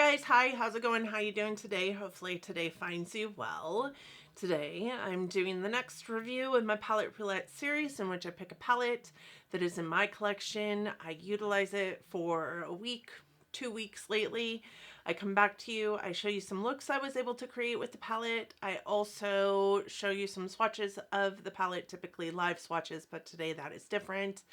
guys, hi, how's it going? How you doing today? Hopefully today finds you well. Today I'm doing the next review in my palette roulette series in which I pick a palette that is in my collection. I utilize it for a week, 2 weeks lately. I come back to you, I show you some looks I was able to create with the palette. I also show you some swatches of the palette, typically live swatches, but today that is different.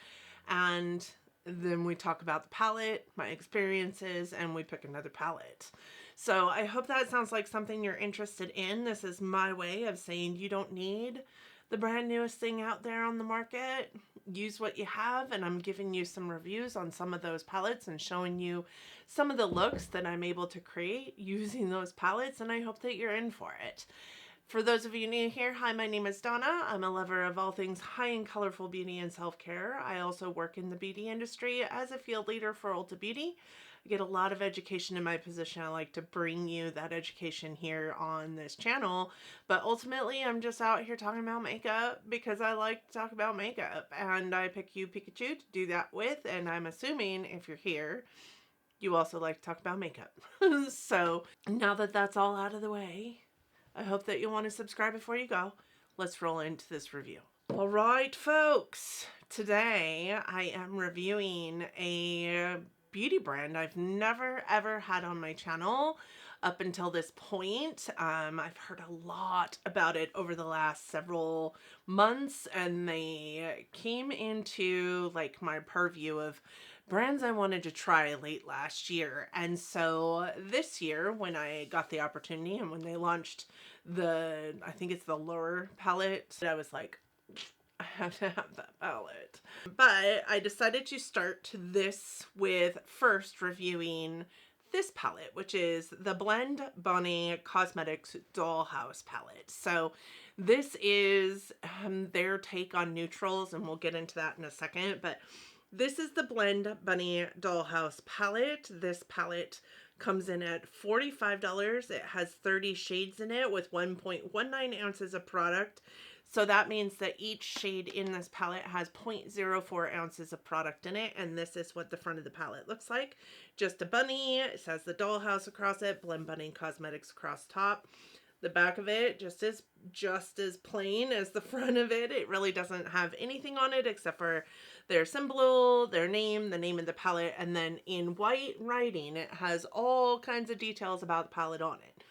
And then we talk about the palette, my experiences, and we pick another palette. So I hope that sounds like something you're interested in. This is my way of saying you don't need the brand newest thing out there on the market. Use what you have, and I'm giving you some reviews on some of those palettes and showing you some of the looks that I'm able to create using those palettes, and I hope that you're in for it. For those of you new here, hi, my name is Donna. I'm a lover of all things high and colorful beauty and self-care. I also work in the beauty industry as a field leader for Ulta Beauty. I get a lot of education in my position. I like to bring you that education here on this channel, but ultimately I'm just out here talking about makeup because I like to talk about makeup, and I pick you Pikachu to do that with, and I'm assuming if you're here, you also like to talk about makeup. So now that that's all out of the way, I hope that you'll want to subscribe before you go. Let's roll into this review. All right, folks. Today I am reviewing a beauty brand I've never ever had on my channel up until this point. I've heard a lot about it over the last several months, and they came into like my purview of brands I wanted to try late last year. And so this year, when I got the opportunity and when they launched I think it's the Lure palette, I was like, I have to have that palette. But I decided to start this with first reviewing this palette, which is the Blend Bunny Cosmetics Dollhouse palette. So this is their take on neutrals, and we'll get into that in a second, but this is the Blend Bunny Dollhouse palette. This palette comes in at $45. It has 30 shades in it with 1.19 ounces of product. So that means that each shade in this palette has 0.04 ounces of product in it, and this is what the front of the palette looks like. Just a bunny. It says the Dollhouse across it, Blend Bunny Cosmetics across top. The back of it just as plain as the front of it. It really doesn't have anything on it except for their symbol, their name, the name of the palette, and then in white writing it has all kinds of details about the palette on it.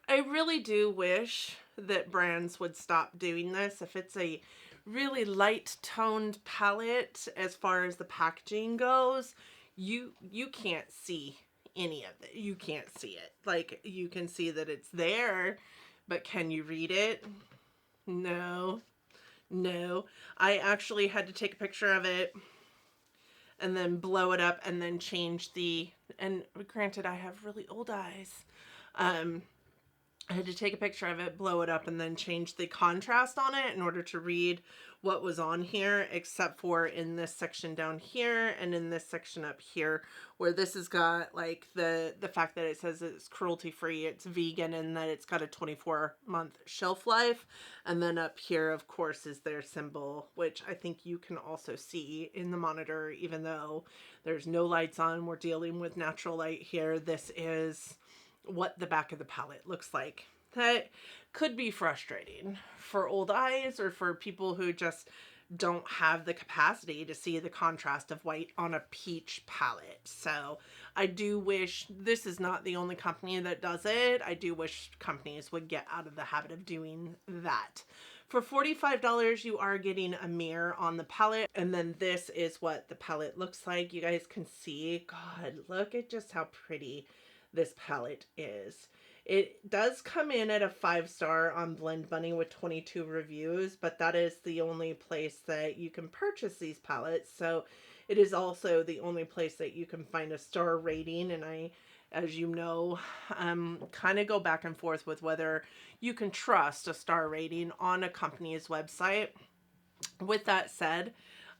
I really do wish that brands would stop doing this. If it's a really light toned palette as far as the packaging goes, you can't see any of it. You can't see it. Like, you can see that it's there, but can you read it? No. I actually had to take a picture of it and then blow it up and then change and granted, I have really old eyes. I had to take a picture of it, blow it up, and then change the contrast on it in order to read what was on here, except for in this section down here and in this section up here, where this has got like the fact that it says it's cruelty free, it's vegan, and that it's got a 24-month shelf life. And then up here, of course, is their symbol, which I think you can also see in the monitor, even though there's no lights on. We're dealing with natural light here. This is what the back of the palette looks like. That could be frustrating for old eyes or for people who just don't have the capacity to see the contrast of white on a peach palette. So I do wish, this is not the only company that does it. I do wish companies would get out of the habit of doing that. For $45, you are getting a mirror on the palette, and then this is what the palette looks like. You guys can see, God, look at just how pretty this palette is. It does come in at a 5-star on Blend Bunny with 22 reviews, but that is the only place that you can purchase these palettes. So it is also the only place that you can find a star rating. And I, as you know, kind of go back and forth with whether you can trust a star rating on a company's website. With that said,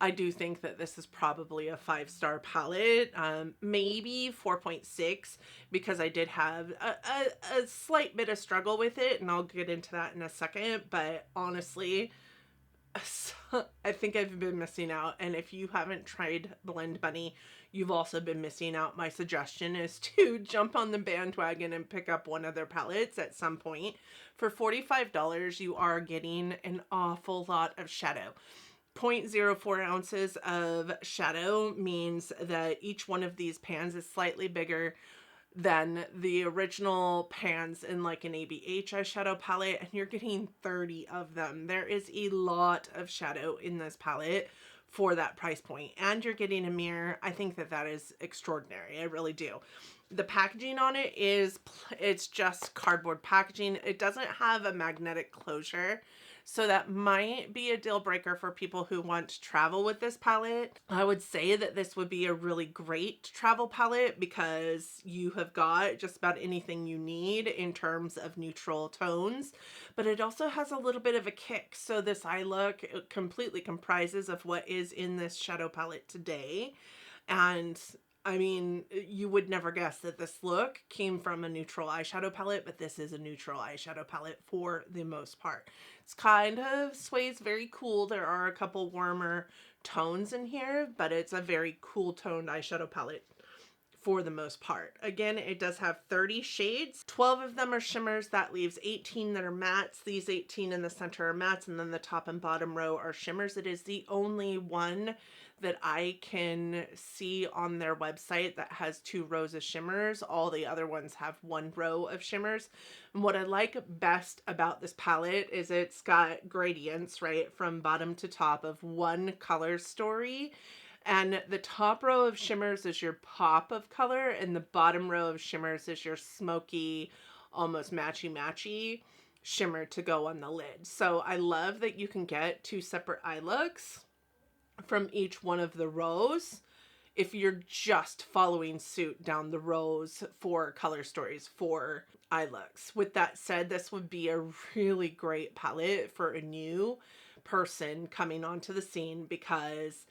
I do think that this is probably a 5-star palette, maybe 4.6, because I did have a slight bit of struggle with it, and I'll get into that in a second. But honestly, I think I've been missing out, and if you haven't tried Blend Bunny, you've also been missing out. My suggestion is to jump on the bandwagon and pick up one of their palettes at some point. For $45, you are getting an awful lot of shadow. 0.04 ounces of shadow means that each one of these pans is slightly bigger than the original pans in like an ABH eyeshadow palette, and you're getting 30 of them. There is a lot of shadow in this palette for that price point, and you're getting a mirror. I think that that is extraordinary. I really do. The packaging on it is, it's just cardboard packaging. It doesn't have a magnetic closure, so that might be a deal breaker for people who want to travel with this palette. I would say that this would be a really great travel palette because you have got just about anything you need in terms of neutral tones, but it also has a little bit of a kick. So this eye look, it completely comprises of what is in this shadow palette today. And I mean, you would never guess that this look came from a neutral eyeshadow palette, but this is a neutral eyeshadow palette for the most part. It's kind of sways very cool. There are a couple warmer tones in here, but it's a very cool toned eyeshadow palette for the most part. Again, it does have 30 shades. 12 of them are shimmers. That leaves 18 that are mattes. These 18 in the center are mattes, and then the top and bottom row are shimmers. It is the only one that I can see on their website that has 2 rows of shimmers. All the other ones have 1 row of shimmers. And what I like best about this palette is it's got gradients, right, from bottom to top of one color story. And the top row of shimmers is your pop of color, and the bottom row of shimmers is your smoky, almost matchy shimmer to go on the lid. So I love that you can get 2 separate eye looks from each one of the rows if you're just following suit down the rows for color stories for eye looks. With that said, this would be a really great palette for a new person coming onto the scene because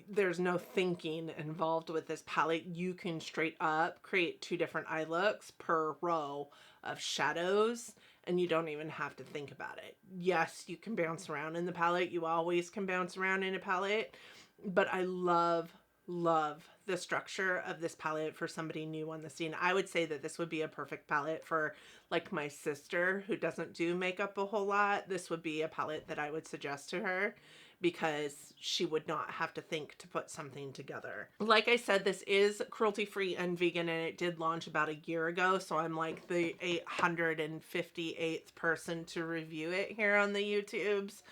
there's no thinking involved with this palette. You can straight up create 2 different eye looks per row of shadows, and you don't even have to think about it. Yes, you can bounce around in the palette. You always can bounce around in a palette, but I love the structure of this palette for somebody new on the scene. I would say that this would be a perfect palette for like my sister who doesn't do makeup a whole lot. This would be a palette that I would suggest to her because she would not have to think to put something together. Like I said, this is cruelty-free and vegan, and it did launch about a year ago, so I'm like the 858th person to review it here on the YouTubes,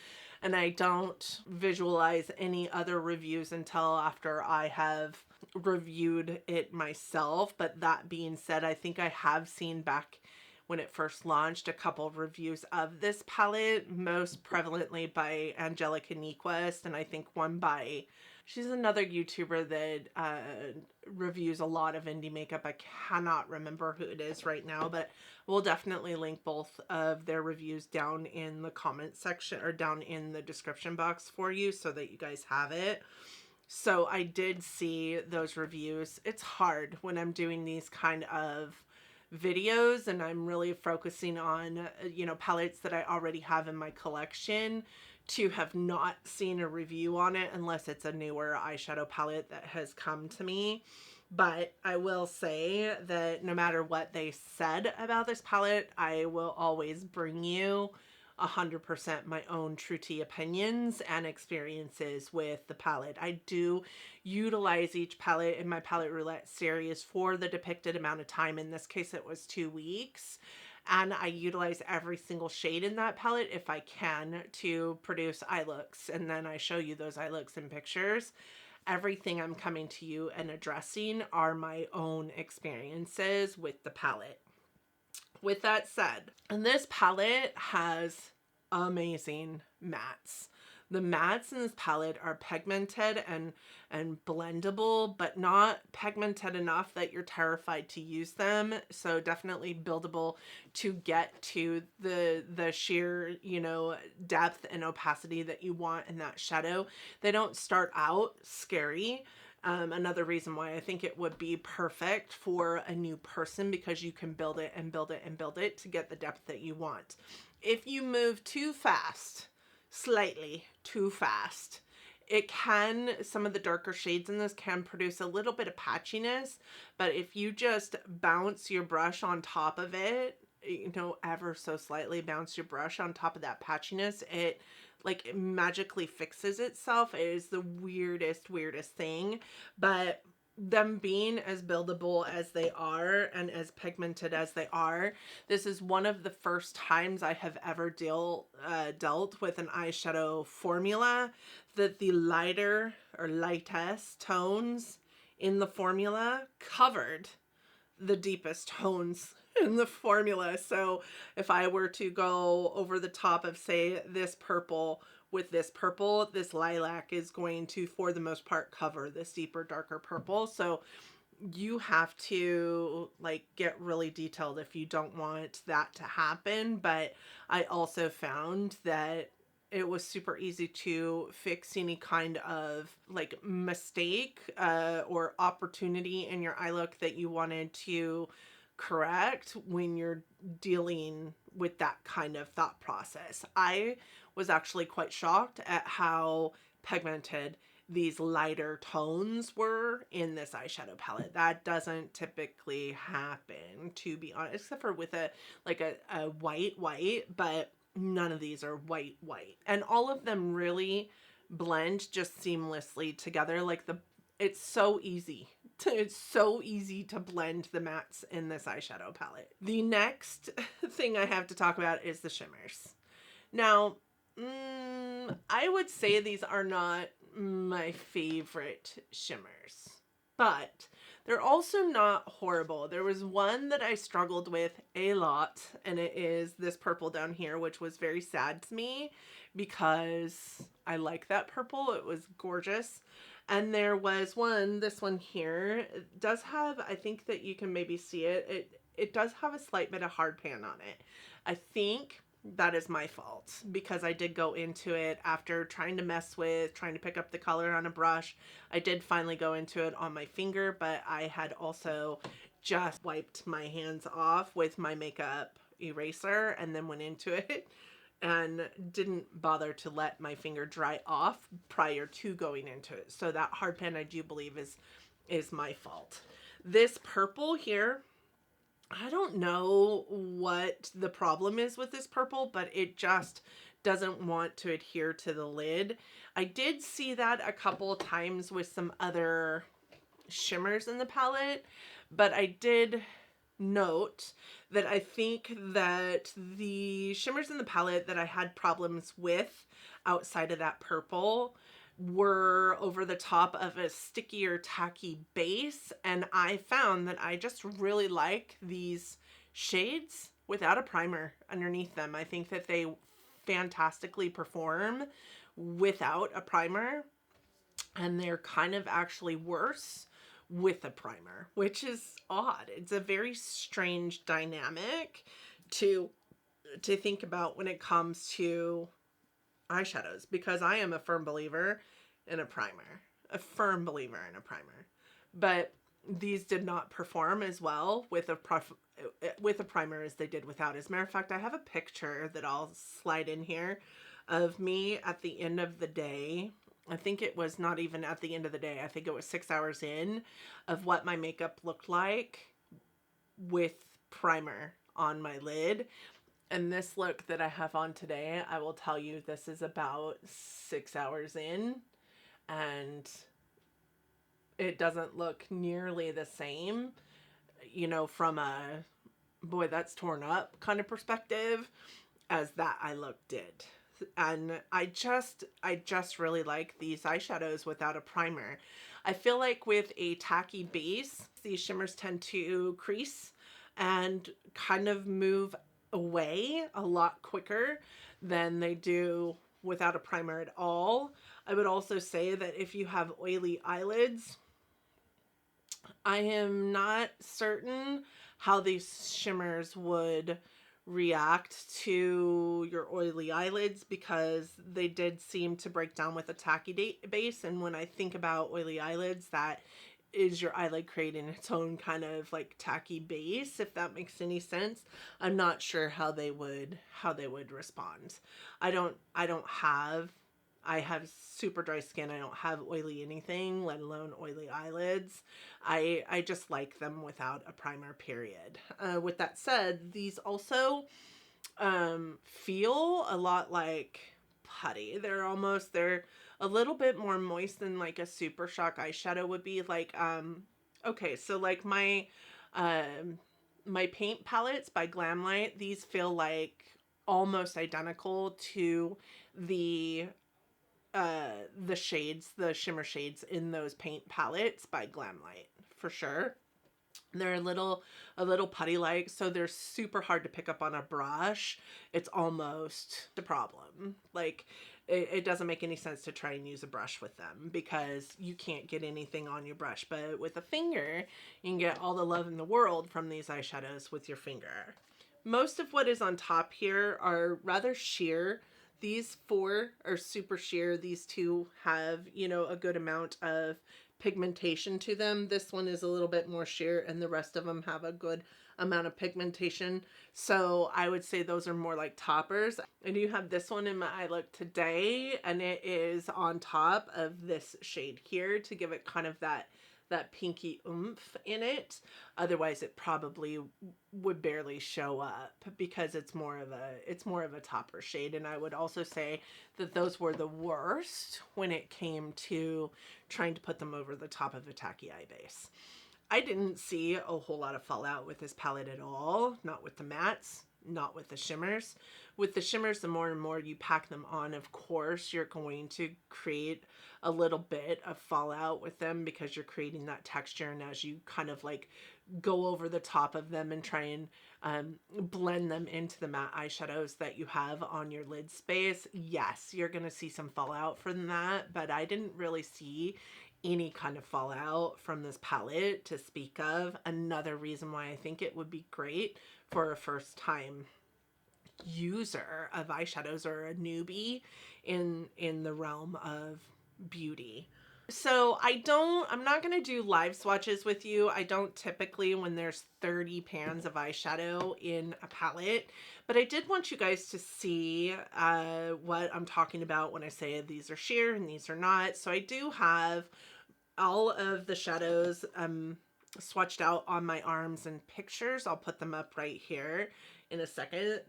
and I don't visualize any other reviews until after I have reviewed it myself. But that being said, I think I have seen back when it first launched a couple of reviews of this palette, most prevalently by Angelica Nyquist, and I think one by, she's another YouTuber that reviews a lot of indie makeup. I cannot remember who it is right now, but we'll definitely link both of their reviews down in the comment section or down in the description box for you so that you guys have it. So I did see those reviews. It's hard when I'm doing these kind of videos and I'm really focusing on, you know, palettes that I already have in my collection to have not seen a review on it unless it's a newer eyeshadow palette that has come to me. But I will say that no matter what they said about this palette, I will always bring you 100% my own true tea opinions and experiences with the palette. I do utilize each palette in my palette roulette series for the depicted amount of time. In this case, it was 2 weeks. And I utilize every single shade in that palette if I can to produce eye looks. And then I show you those eye looks in pictures. Everything I'm coming to you and addressing are my own experiences with the palette. With that said, and this palette has amazing mattes. The mattes in this palette are pigmented and blendable, but not pigmented enough that you're terrified to use them. So definitely buildable to get to the sheer, you know, depth and opacity that you want in that shadow. They don't start out scary. Another reason why I think it would be perfect for a new person, because you can build it and build it and build it to get the depth that you want. If you move too fast, slightly too fast, it can, some of the darker shades in this can produce a little bit of patchiness, but if you just bounce your brush on top of it, you know, ever so slightly bounce your brush on top of that patchiness, it like it magically fixes itself. It is the weirdest thing, but them being as buildable as they are and as pigmented as they are, this is one of the first times I have ever dealt with an eyeshadow formula that the lighter or lightest tones in the formula covered the deepest tones in the formula. So if I were to go over the top of, say, this purple with this purple, this lilac is going to, for the most part, cover this deeper, darker purple. So you have to like get really detailed if you don't want that to happen. But I also found that it was super easy to fix any kind of like mistake or opportunity in your eye look that you wanted to correct when you're dealing with that kind of thought process. I was actually quite shocked at how pigmented these lighter tones were in this eyeshadow palette. That doesn't typically happen, to be honest, except for with a like a white, but none of these are white. And all of them really blend just seamlessly together. Like it's so easy. It's so easy to blend the mattes in this eyeshadow palette. The next thing I have to talk about is the shimmers. Now, I would say these are not my favorite shimmers, but they're also not horrible. There was one that I struggled with a lot, and it is this purple down here, which was very sad to me because I like that purple. It was gorgeous. And there was one, this one here, it does have, I think that you can maybe see it. It does have a slight bit of hard pan on it. I think that is my fault because I did go into it after trying to pick up the color on a brush. I did finally go into it on my finger, but I had also just wiped my hands off with my makeup eraser and then went into it and didn't bother to let my finger dry off prior to going into it. So that hard pan, I do believe, is my fault. This purple here, I don't know what the problem is with this purple, but it just doesn't want to adhere to the lid. I did see that a couple of times with some other shimmers in the palette, but I did note that I think that the shimmers in the palette that I had problems with outside of that purple were over the top of a stickier, tacky base, and I found that I just really like these shades without a primer underneath them. I think that they fantastically perform without a primer, and they're kind of actually worse with a primer, which is odd. It's a very strange dynamic to think about when it comes to eyeshadows, because I am a firm believer in a primer. But these did not perform as well with a primer as they did without. As a matter of fact, I have a picture that I'll slide in here of me at the end of the day. I think it was not even at the end of the day. I think it was 6 hours in, of what my makeup looked like with primer on my lid. And this look that I have on today, I will tell you, this is about 6 hours in, and it doesn't look nearly the same, you know, from a, boy, that's torn up kind of perspective as that eye look did. And I just really like these eyeshadows without a primer. I feel like with a tacky base, these shimmers tend to crease and kind of move away a lot quicker than they do without a primer at all. I would also say that if you have oily eyelids, I am not certain how these shimmers would react to your oily eyelids, because they did seem to break down with a tacky base. And when I think about oily eyelids, that is your eyelid creating its own kind of like tacky base, if that makes any sense. I'm not sure how they would respond. I don't have I have super dry skin. I don't have oily anything, let alone oily eyelids. I just like them without a primer, period. With that said, these also feel a lot like putty. They're a little bit more moist than like a Super Shock eyeshadow would be. Like, okay, so like um, my paint palettes by Glamlight, these feel like almost identical to the the shades, the shimmer shades in those paint palettes by Glamlight, for sure. They're a little putty like, so they're super hard to pick up on a brush. It's almost a problem. Like it doesn't make any sense to try and use a brush with them because you can't get anything on your brush. But with a finger, you can get all the love in the world from these eyeshadows with your finger. Most of what is on top here are rather sheer. These four are super sheer. These two have, you know, a good amount of pigmentation to them. This one is a little bit more sheer and the rest of them have a good amount of pigmentation. So I would say those are more like toppers. I do have this one in my eye look today, and it is on top of this shade here to give it kind of that pinky oomph in it. Otherwise it probably would barely show up because it's more of a topper shade. And I would also say that those were the worst when it came to trying to put them over the top of a tacky eye base. I didn't see a whole lot of fallout with this palette at all. Not with the mattes, not with the shimmers. With the shimmers, the more and more you pack them on, of course, you're going to create a little bit of fallout with them because you're creating that texture. And as you kind of like go over the top of them and try and blend them into the matte eyeshadows that you have on your lid space, yes, you're going to see some fallout from that. But I didn't really see any kind of fallout from this palette to speak of. Another reason why I think it would be great for a first time user of eyeshadows or a newbie in the realm of beauty. So I'm not going to do live swatches with you. I don't typically when there's 30 pans of eyeshadow in a palette, but I did want you guys to see what I'm talking about when I say these are sheer and these are not. So I do have all of the shadows swatched out on my arms and pictures. I'll put them up right here in a second.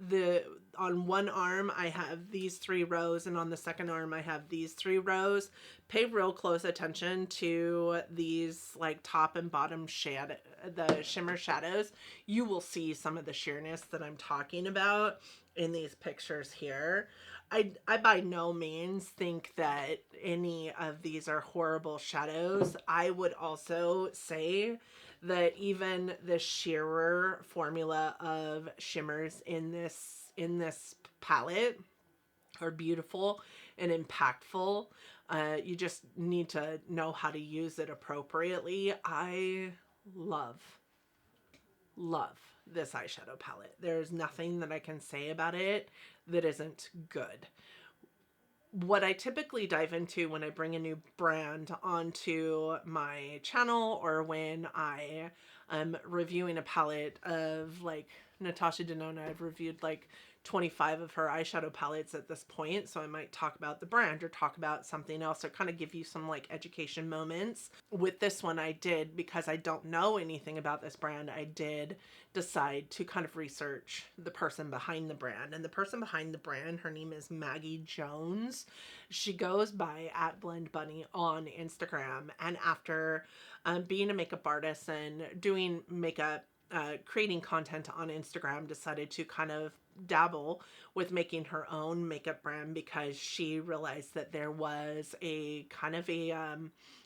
On one arm I have these 3 rows, and on the second arm I have these 3 rows. Pay real close attention to these like top and bottom shadow, the shimmer shadows. You will see some of the sheerness that I'm talking about in these pictures here. I by no means think that any of these are horrible shadows. I would also say that even the sheerer formula of shimmers in this palette are beautiful and impactful. You just need to know how to use it appropriately. I love this eyeshadow palette. There's nothing that I can say about it that isn't good. What I typically dive into when I bring a new brand onto my channel, or when I am reviewing a palette of like Natasha Denona, I've reviewed like 25 of her eyeshadow palettes at this point, so I might talk about the brand or talk about something else or kind of give you some like education moments. With this one I did, because I don't know anything about this brand, I did decide to kind of research the person behind the brand. And the person behind the brand, her name is Maggie Jones. She goes by @BlendBunny on Instagram. And after being a makeup artist and doing makeup, creating content on Instagram, decided to kind of dabble with making her own makeup brand because she realized that there was a kind of a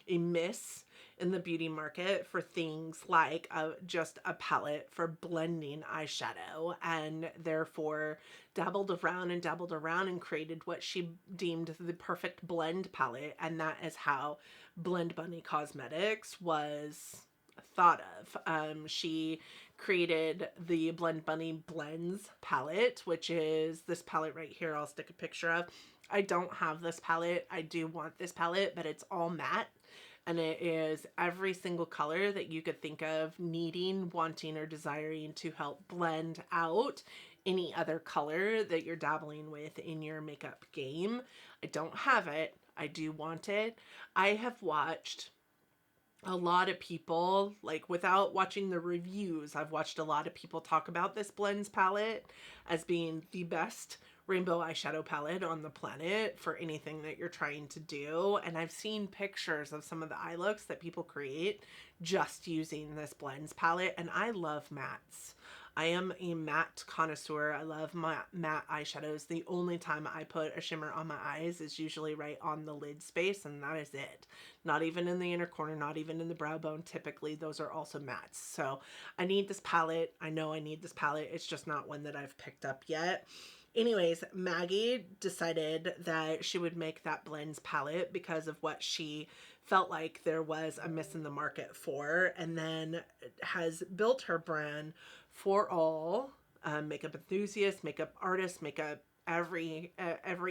miss in the beauty market for things like just a palette for blending eyeshadow, and therefore dabbled around and created what she deemed the perfect blend palette. And that is how Blend Bunny Cosmetics was thought of. She created the Blend Bunny Blends palette, which is this palette right here. I'll stick a picture of. I don't have this palette. I do want this palette, but it's all matte. And it is every single color that you could think of needing, wanting, or desiring to help blend out any other color that you're dabbling with in your makeup game. I don't have it. I do want it. I have watched a lot of people, like without watching the reviews, I've watched a lot of people talk about this Blends palette as being the best rainbow eyeshadow palette on the planet for anything that you're trying to do. And I've seen pictures of some of the eye looks that people create just using this Blends palette, and I love mattes. I am a matte connoisseur. I love my matte eyeshadows. The only time I put a shimmer on my eyes is usually right on the lid space, and that is it. Not even in the inner corner, not even in the brow bone. Typically, those are also mattes. So I need this palette. I know I need this palette. It's just not one that I've picked up yet. Anyways, Maggie decided that she would make that Blends palette because of what she felt like there was a miss in the market for, and then has built her brand for all makeup enthusiasts, makeup artists, makeup every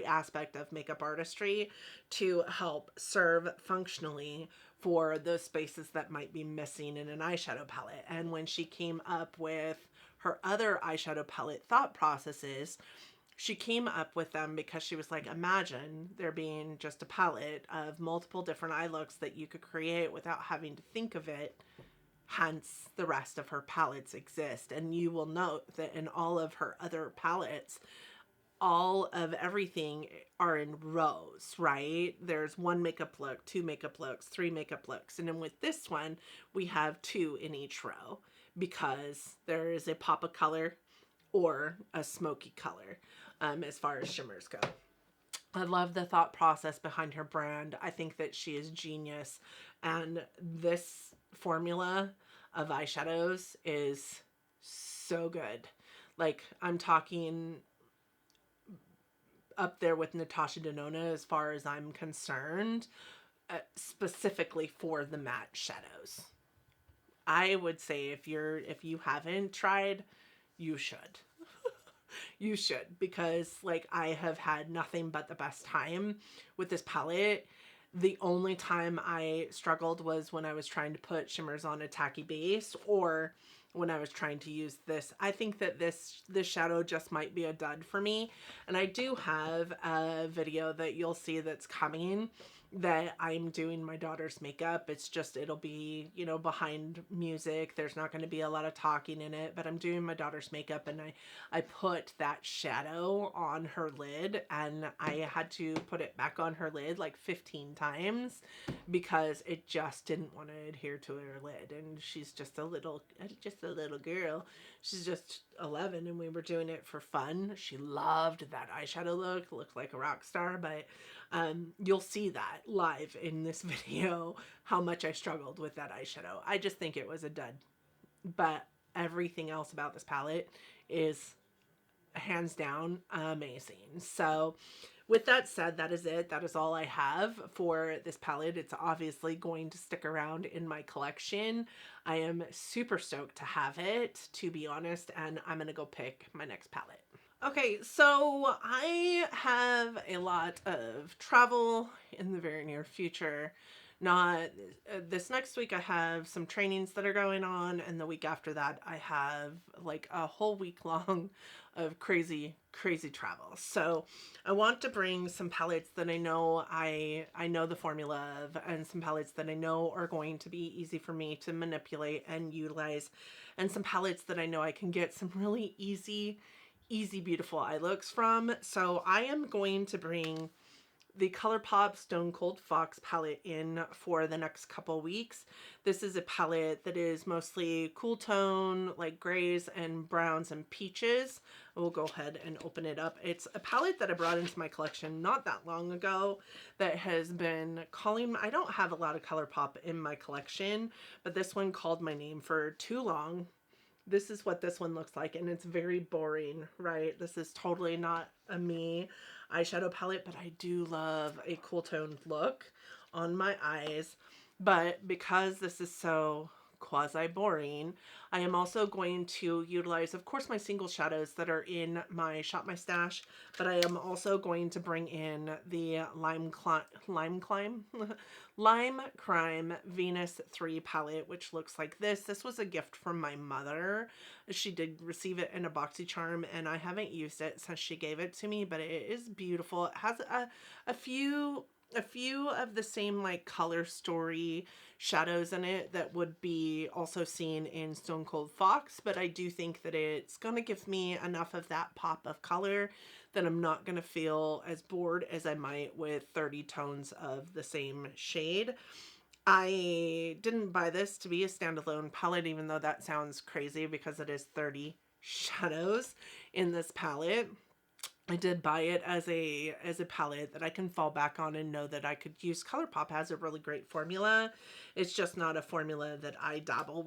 aspect of makeup artistry to help serve functionally for those spaces that might be missing in an eyeshadow palette. And when she came up with her other eyeshadow palette thought processes, she came up with them because she was like, imagine there being just a palette of multiple different eye looks that you could create without having to think of it. Hence, the rest of her palettes exist. And you will note that in all of her other palettes, all of everything are in rows, right? There's one makeup look, two makeup looks, three makeup looks. And then with this one, we have two in each row because there is a pop of color or a smoky color as far as shimmers go. I love the thought process behind her brand. I think that she is genius. And this formula of eyeshadows is so good. Like, I'm talking up there with Natasha Denona as far as I'm concerned, specifically for the matte shadows. I would say if you haven't tried, you should. You should, because like I have had nothing but the best time with this palette. The only time I struggled was when I was trying to put shimmers on a tacky base, or when I was trying to use this. I think that this shadow just might be a dud for me. And I do have a video that you'll see that's coming that I'm doing my daughter's makeup. It's just, it'll be, you know, behind music. There's not going to be a lot of talking in it, but I'm doing my daughter's makeup, and I put that shadow on her lid, and I had to put it back on her lid like 15 times because it just didn't want to adhere to her lid. And she's just a little girl. She's just 11, and we were doing it for fun. She loved that eyeshadow look, looked like a rock star, but you'll see that live in this video, how much I struggled with that eyeshadow. I just think it was a dud, but everything else about this palette is hands down amazing. So with that said, that is it. That is all I have for this palette. It's obviously going to stick around in my collection. I am super stoked to have it, to be honest, and I'm going to go pick my next palette. Okay, so I have a lot of travel in the very near future. Not this next week, I have some trainings that are going on, and the week after that, I have like a whole week long of crazy travel. So I want to bring some palettes that I know I know the formula of, and some palettes that I know are going to be easy for me to manipulate and utilize, and some palettes that I know I can get some really easy beautiful eye looks from. So I am going to bring the ColourPop Stone Cold Fox palette in for the next couple weeks. This is a palette that is mostly cool tone, like grays and browns and peaches. We'll go ahead and open it up. It's a palette that I brought into my collection not that long ago that has been calling. I don't have a lot of ColourPop in my collection, but this one called my name for too long. This is what this one looks like, and it's very boring, right? This is totally not a me eyeshadow palette, but I do love a cool toned look on my eyes. But because this is so quasi boring. I am also going to utilize, of course, my single shadows that are in my Shop My Stash, but I am also going to bring in the Lime Crime Venus 3 palette, which looks like this. This was a gift from my mother. She did receive it in a BoxyCharm, and I haven't used it since she gave it to me, but it is beautiful. It has a few of the same like color story shadows in it that would be also seen in Stone Cold Fox, but I do think that it's going to give me enough of that pop of color that I'm not going to feel as bored as I might with 30 tones of the same shade. I didn't buy this to be a standalone palette, even though that sounds crazy because it is 30 shadows in this palette. I did buy it as a palette that I can fall back on and know that I could use. ColourPop has a really great formula. It's just not a formula that I dabble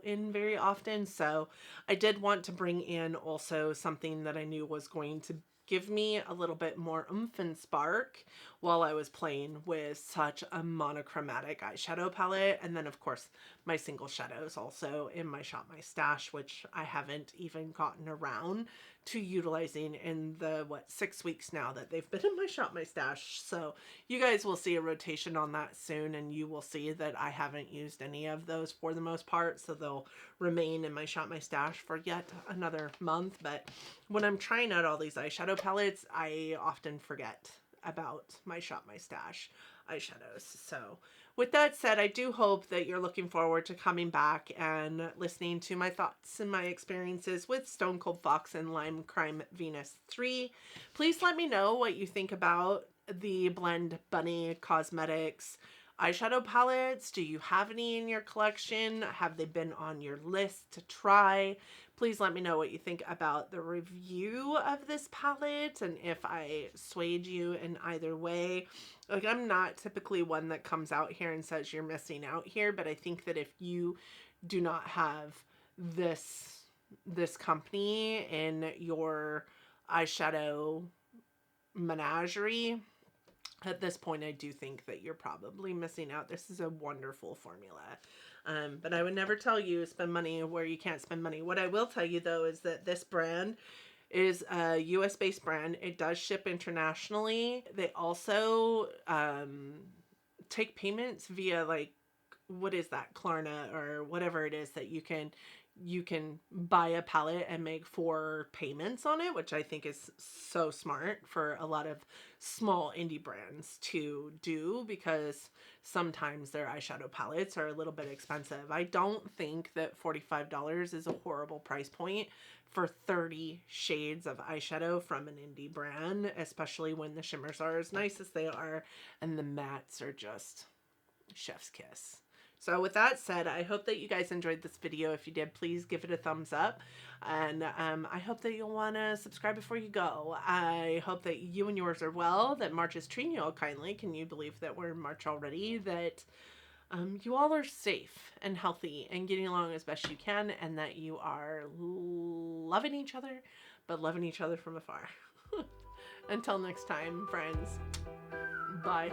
in very often. So I did want to bring in also something that I knew was going to give me a little bit more oomph and spark while I was playing with such a monochromatic eyeshadow palette. And then of course my single shadows also in my Shop My Stash, which I haven't even gotten around to utilizing in the 6 weeks now that they've been in my Shop My Stash. So you guys will see a rotation on that soon, and you will see that I haven't used any of those for the most part, so they'll remain in my Shop My Stash for yet another month. But when I'm trying out all these eyeshadow palettes, I often forget about my Shop My Stash eyeshadows. So with that said, I do hope that you're looking forward to coming back and listening to my thoughts and my experiences with Stone Cold Fox and Lime Crime Venus 3. Please let me know what you think about the Blend Bunny Cosmetics eyeshadow palettes. Do you have any in your collection? Have they been on your list to try? Please let me know what you think about the review of this palette and if I swayed you in either way. Like, I'm not typically one that comes out here and says you're missing out here, but I think that if you do not have this company in your eyeshadow menagerie, at this point, I do think that you're probably missing out. This is a wonderful formula. But I would never tell you spend money where you can't spend money. What I will tell you, though, is that this brand is a US-based brand. It does ship internationally. They also take payments via, like, what is that, Klarna or whatever it is that you can buy a palette and make 4 payments on it, which I think is so smart for a lot of small indie brands to do, because sometimes their eyeshadow palettes are a little bit expensive. I don't think that $45 is a horrible price point for 30 shades of eyeshadow from an indie brand, especially when the shimmers are as nice as they are and the mattes are just chef's kiss. So with that said, I hope that you guys enjoyed this video. If you did, please give it a thumbs up. And I hope that you'll want to subscribe before you go. I hope that you and yours are well, that March is treating you all kindly. Can you believe that we're in March already? That you all are safe and healthy and getting along as best you can, and that you are loving each other, but loving each other from afar. Until next time, friends. Bye.